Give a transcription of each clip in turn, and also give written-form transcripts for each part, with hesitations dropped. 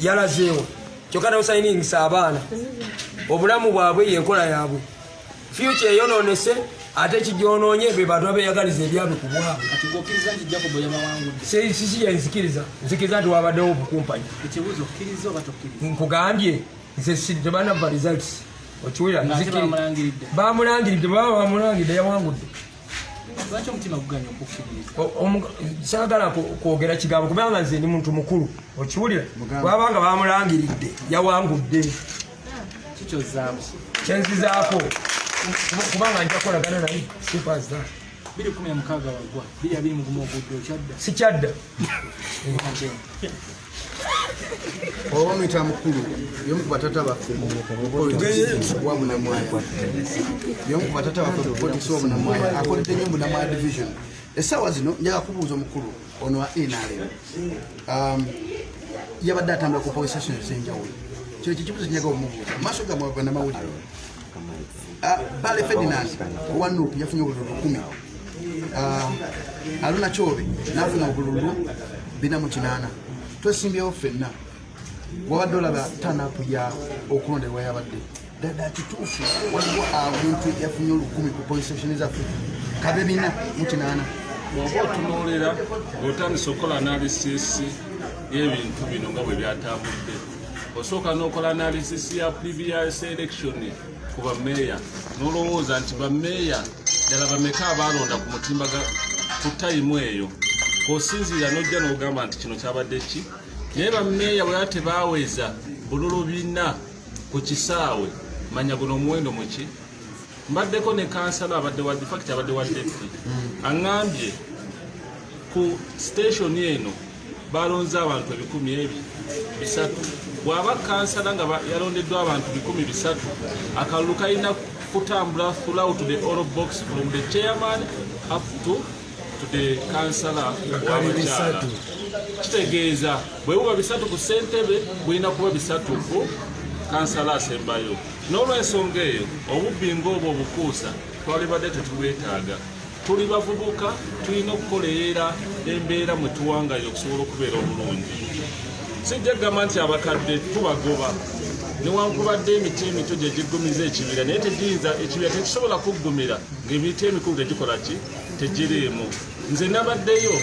yalazeewo kyokka n'osayiningisa abaana obulamu bwabwe yenkola yaabwe future eyonoonese ate kijonoonye be bantu abeyagaliza ebyabe ku bwabwe sisi yenzikiriza nzikiriza nti wabaddewo obukumpanyi nkugambye nze tebanava results okiwulira bamulangiridde baba bamulangiridde yawangudde saagala kwogera kigambo kubanga nze ndi muntu mukulu okiwulira bwabanga bamulangiridde yawangudde kyenzizaako kubanga nja kukolagana naye sipaza sikyadda Owamita mukulu yomu kubatata baffe wa Bunamwaya yomu kubatata baffe politics wa Bunamwaya akoledde nnyo Bunamwaya division essaawa zino njaga kubuuza omukulu ono wa NRM yabadde atambula ku police station ez'enjawulo kino kikibuuzo kinyaga omubuuza maaso ga bannamawulire Bale Ferdinand owa Nuupu yafunye obululu 10 Aluna Kyobe n'afuna obululu 48 twesimbyewo ffenna wabadde olaba tanapu ya okulonderwa yabadde ddala kituufu waliwo abantu yafunye olukumi ku police station zaffe kabebina mukinana bw'oba otunuulira ng'otandisa okukola analysis y'ebintu bino nga bwe byatambudde osooka n'okola analysis ya previous election ku bammeeya n'olowooza nti bammeeya ddala bameka abaalonda ku mutimbaga ku tayimu eyo k'osinziira n'ojja n'ogamba nti kino kyabadde ki naye bammeeya bwe tebaaweza bululu 4 ku kisaawe manya guno omuwendo muki mbaddeko ne kansala abadde wa fact abadde wa deputy aŋŋambye ku station eno balonze abantu 300 bw'aba kansala nga yalondeddwa abantu 300 akalulu kalina kutambula throughout the all box from the chairman up to the kansala w'abakyala kitegeeza bwe buba 3 ku ssentebe bulina kuba 3 ku kansala asembayo n'olw'ensonga eyo obubbi ng'obwo obukuusa twalibadde tetubwetaaga tuli bavubuka tulina okukolerera embeera mwe tuwangayo okusobola okubeera obulungi sijja kugamba nti abakadde tubagoba newankubadde emiti emito gye giggumiza ekibira naye tegiyinza ekibira tekisobola kuggumira ng'emiti emikulu tegikola ki tegiriimu nze nabaddeyo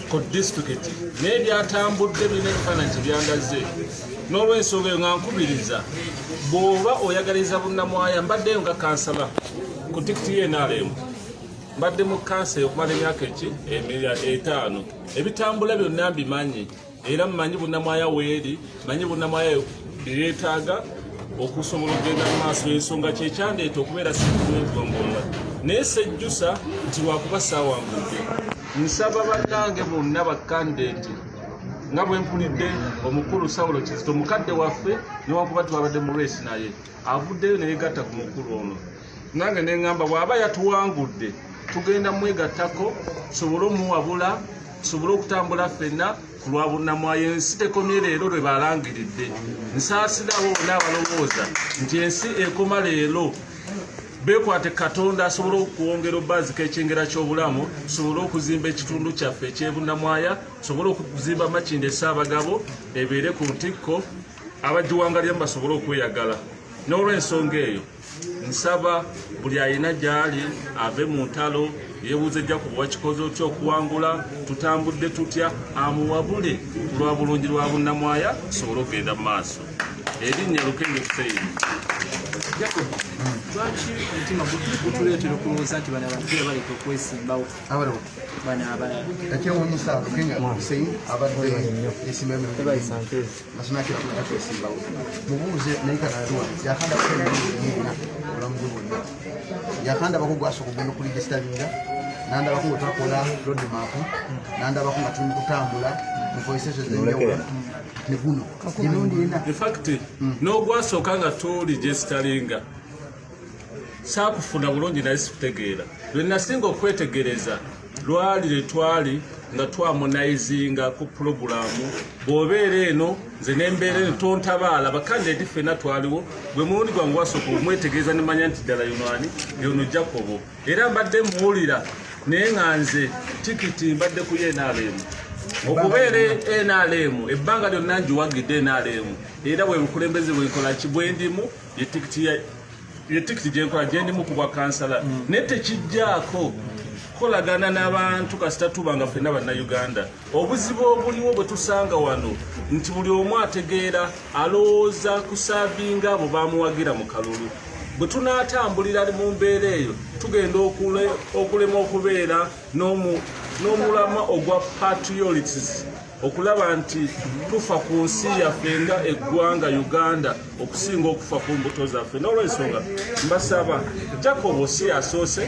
ku disitulikiti naye byatambudde birina ekifaananyi kibyandaze n'olw'ensonga eyo nga nkubiriza bw'oba oyagaliza Bunnamwaya mbaddeyo nga kansala ku tikiti y'NRM mbadde mu kansa okumala emyaka 5 ebitambula byonna mbimanyi era mmanyi Bunnamwaya weeri manyi Bunnamwaya yeetaaga okusobola okugenda mu maaso ensonga kyekyandeeta okubeera sintuwegongola naye sejjusa nti wakuba saawangudde nsaba bannange bonna bakandidate nga bwe mpulidde omukulu Sawulo Kizito mukadde waffe newakuba twabadde mu race naye avuddeyo neyegatta ku mukulu ono nange neŋŋamba bw'aba yatuwangudde tugenda mwegattako tusobole omuwabula tusobole okutambula ffenna ku lwa Bunnamwaya ensi tekomye leero lwe balangiridde nsaasirawo n'abalowooza nti ensi ekoma leero beekwate Katonda asobole okuwongera obbazika ekyengera ky'obulamu tusobole okuzimba ekitundu kyaffe eky'Ebunnamwaya tusobole okuzimba Makindye Ssaabagabo ebeere ku ntikko abagiwangalyamu basobole okweyagala n'olw'ensonga eyo nsaba buli ayina gy'ali ave mu ntalo yeebuuze ejja ku bwakikoze otya okuwangula tutambudde tutya amuwabule ku lwa bulungi lwa Bunnamwaya tusobole okugenda mu maaso erinnya Lukenge Hussein. Lwaki omutima gutuleetera okulowooza nti bano abantu baleka okwesimbawo bano abalala ekyewuunyisa Lukenge Hussein abadde yesimbayo kwesimbawo mubuuze naye kanatuwa yakanda kuena obulamu bwe bwonna yakanda bako gwasooka okugenda okuligisteringa nandabako nga twakola road map nandabako nga tuli kutambula mu voices zenjawulo ne guno emirundi ena in fact n'ogwasooka nga toligisteringa saakufuna bulungi naye sikutegeera lwe nasinga okwetegereza lwali lwe twali nga twamunaizinga ku pulogulaamu bw'obeera eno nze n'embeera eno tontabaala bakandidate ffenna twaliwo gwe mulundi gwange wasooka omwetegereza nemanya nti ddala yunaani yono Jacobo era mbadde muwulira naye nga nze tikiti mbadde ku NRM okubeera NRM ebbanga lyonna njiwagidde NRM era bwe bukulembeze bwenkola ki bwendimu yetikiti gyenkola gyendimu ku bwa kansala naye tekijjaako kolagana n'abantu kasita tuba nga ffenna bannayuganda obuzibu obuliwo bwe tusanga wano nti buli omu ategeera alowooza kusaavinga abo bamuwagira mu kalulu bwe tunaatambulira mu mbeera eyo tugenda okulema okubeera n'omulama ogwa patriots okulaba nti tufa ku nsi yaffe nga eggwanga Uganda okusinga okufa ku mbuto zaffe n'olwensonga mbasaba Jacob si asoose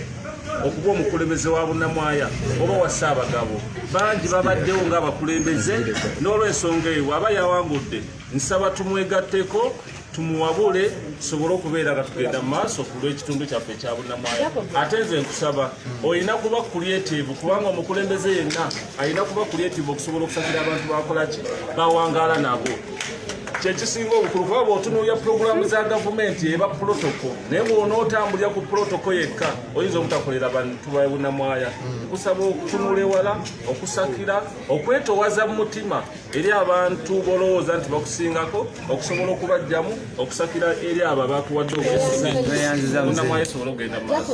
okuba omukulembeze wa Bunnamwaya oba wa Ssaabagabo bangi babaddewo ng'abakulembeze n'olwensonga eyo aba yawangudde nsaba tumwegatteko tumuwabule tusobole okubeera nga tugenda mu maaso ku lw'ekitundu kyaffe ekya Bunnamwaya ate nze nkusaba olina kuba creative kubanga omukulembeze yenna alina kuba creative okusobola okusakira abantu bakolaki bawangaala nabo kyekisinga obukulu kuba bw'otunuulya pulogulaamu za gavumenti eba protocol naye bw'onootambulira ku protocol yekka oyinza obutakolera bantu ba Bunnamwaya kusaba okutunula ewala okusakira okwetoowaza mu mutima eri abantu bolowooza nti bakusingako okusobola okubajjamu okusakira eri abo abakuwadde Bunnamwaya esobola okugenda mu maaso.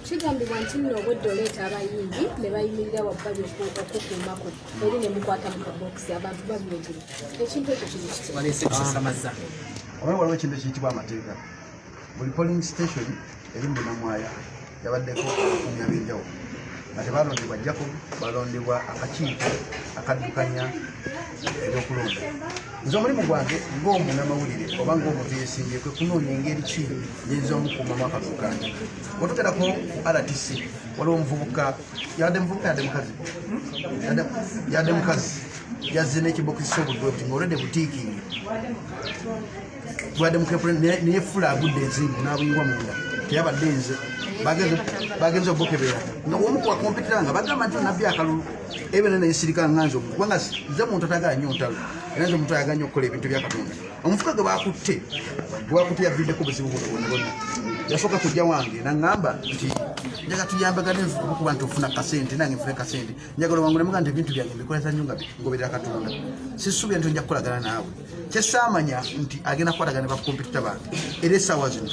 Kigambibwa nti nno obwedde oleeta abayimbi ne bayimirira wabbali okukuumako eri ne mukwata mu kabokisi abantu babyogera ekintu ekyo kiri kitya waliwo ekintu ekiyitibwa amateeka buli polling station eri mu Bunnamwaya yabaddeko obukuumi ab'enjawulo nga tebalondebwa Jacob balondebwa akakiiko akaddukanya ebyokulonda nze omulimu gwange ng'omunnamawulire oba ng'omuntu yeesimbye kwe kunoonya engeri ki nyinza omukuumamu akaddukanya otugerako RTC waliwo omuvubuka yadde mukazi yazze n'ekibokisi ky'obudwe ng'olwedde butiikingi gwadde mukepule naye fula agudde enzingu n'abuyibwa munda teyabadde nze bagenza okukebera nga omu kubakompetera nga bagamba nti nabbi akalulu ebyo nensirika nganza omuntu kubanga nze muntu atagala nnyo ntalo era nze omuntu ayagala nnyo okukola ebintu bya Katonda omufuka gwe bakutte yaviddeko obuzibu bwonna yasooka kujja wange naŋŋamba nti njaga tuyambagane okuba nti ofuna kasente nange nfune kasente njagala wangulemuga nti ebintu byange mbikoleza nnyo nga ngoberera Katonda sisuubira nti nja kukolagana naawe kyesaamanya nti agenda kukolagana ne bakompetita bange era essaawa zino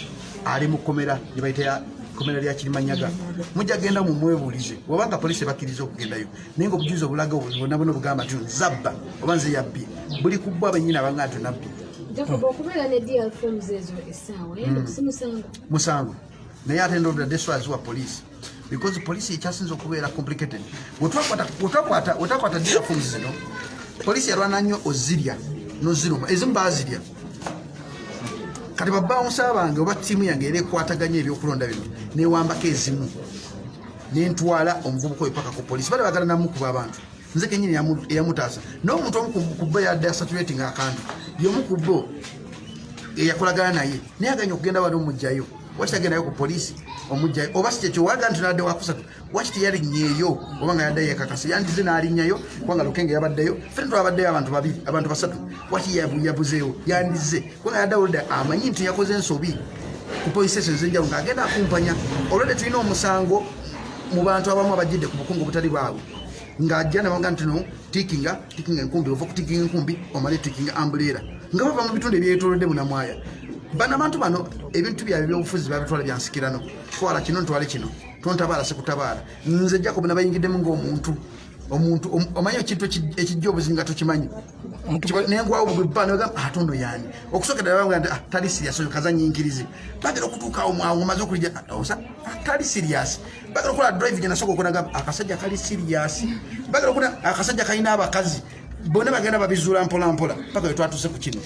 ali mu kkomera gye bayita komera lya Kirimanyaga mujja genda mu mwebuulize wabanga poliisi bakkiriza okugendayo naye ng'obujulizi obulaga bonna bugamba nti zabba oba nze yabbi buli kubbwa abennyini abanga nti nabbi Jacob okubeera ne DR forms ezo essaawa si musango naye ate ndodadde swaziwa poliisi because poliisi ekyasinza okubeera complicated wetwakwata DR forms zino poliisi yalwana nnyo ozirya noziruma ezimu baazirya kati babawunsa bange oba ttiimu yange era ekwataganya ebyokulonda bino newambako ezimu nentwala omuvubuka oyo paka ku poliisi bali bagala namukuba abantu nze kenyini eyamutaasa n'omuntu omu ku bbo yadde asatulatinga akantu y'omu ku bbo eyakolagana naye naye aganya okugenda wali omugjayo waki tagendayo ku poliisi omugjayo oba si kyekyo waga nti nadde wakusatu waki teyalinnyeeyo oba nga yaddeyo yekakasa yandize n'alinnyayo kubanga lukenge yabaddeyo ffe twabaddeyo abantu babiri abantu basatu waki yabuzeewo yandize kubanga yadde awulidde amanyi nti yakoze ensobi ku poliisi esyo ez'enjawulo ng'agenda akumpanya olwedde tulina omusango mu bantu abamu abajjidde ku bukungu butali bwabwe ng'ajja nabanga nti no tikinga enkumbi ova kutikinga enkumbi omale tikinga ambuleera nga bava mu bitundu ebyetolodde Bunnamwaya bano abantu bano ebintu byabwe ebyobufuzi babitwala byansikirano twala kino ntwale kino tontabaala sekutabaala nze Jacob nabayingiddemu ng'omuntu omanyi ekintu ekijja obuzinga nga tokimanyi nengwawo bwebbanagamba atondo yani okusokera banga nti tali sirias oyo kazanyinkirize bagera okutuukawo mwawo omaze okulija tali sirias bagera okukola drive gye nasooka okunagamba akasajja kali sirias bagera okuna akasajja kalina abakazi bonna bagenda babizuula mpolampola paka we twatuse ku kino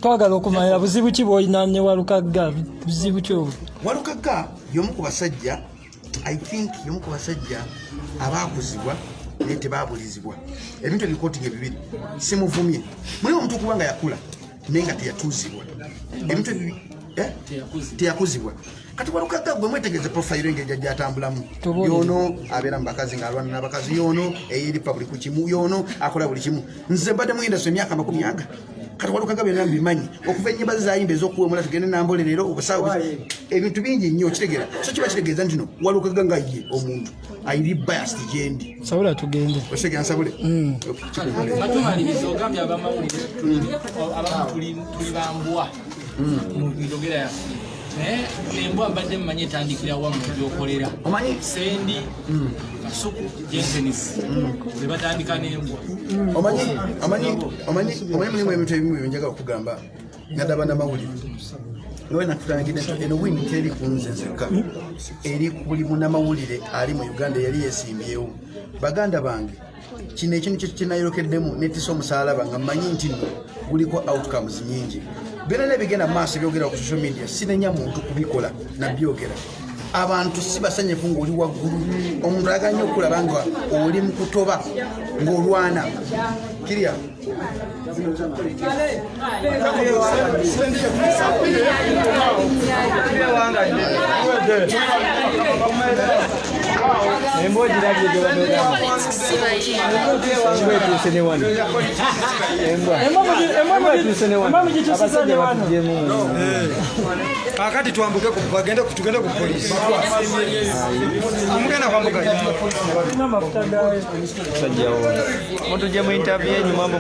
twagala okumanya buzibu ki bw'olina ne Walukagga buzibu ki obwo Walukagga y'omu ku basajja I think y'omu ku basajja abaakuzibwa naye tebabulizibwa ebintu ebikooti ge bibiri simuvumye muli omuntu kubanga yakula naye nga teyatuuzibwa ebintu teyakuzibwa kati Walukagga gwe mwetegereze profile engeri gy'atambulamu yono abeera mu bakazi ng'alwana n'abakazi yono eyeri public kimu yono akola buli kimu nze mbadde mu industry emyaka 40 kati walukaga byonna mbimanyi okuva ennyimba ze zayimba ez'okuwemula tugende nambole leero obusawo ebintu bingi nnyo okitegeera so kiba kitegeeza nti no walukaga nga ye omuntu ayiri biased gyendi sabula tugende osegera nsabule batumaliriza ogambye abamawulire abamu tuli bambwa mu njogera yaffe naye embwa mbadde mumanyi etandikira wamu gyokolera omanyi sendi kasuku jensenisi zebatandika n'embwa omanyi mulimu ebintu ebimu byenjagala okugamba naddaba namawulire nakutangire nti eno wini teri kunze nzeka eri buli munnamawulire ali mu uganda yali yesimbyewo baganda bange kino ekintu kyenayolekeddemu netisa omusaalaba nga mmanyi nti guliko outcomes nyingi byonna nebigenda mu maaso ebyogera ku social media sinenya muntu kubikola nabyogera abantu si basanyifu ng'oli waggulu omuntu ayagala nnyo okulaba nga oli mu kutoba ng'olwana kirya kakati twambuke tugende ku polisi amugenda kwambuka mafuta gawe mutujja mu interview yenyu mambo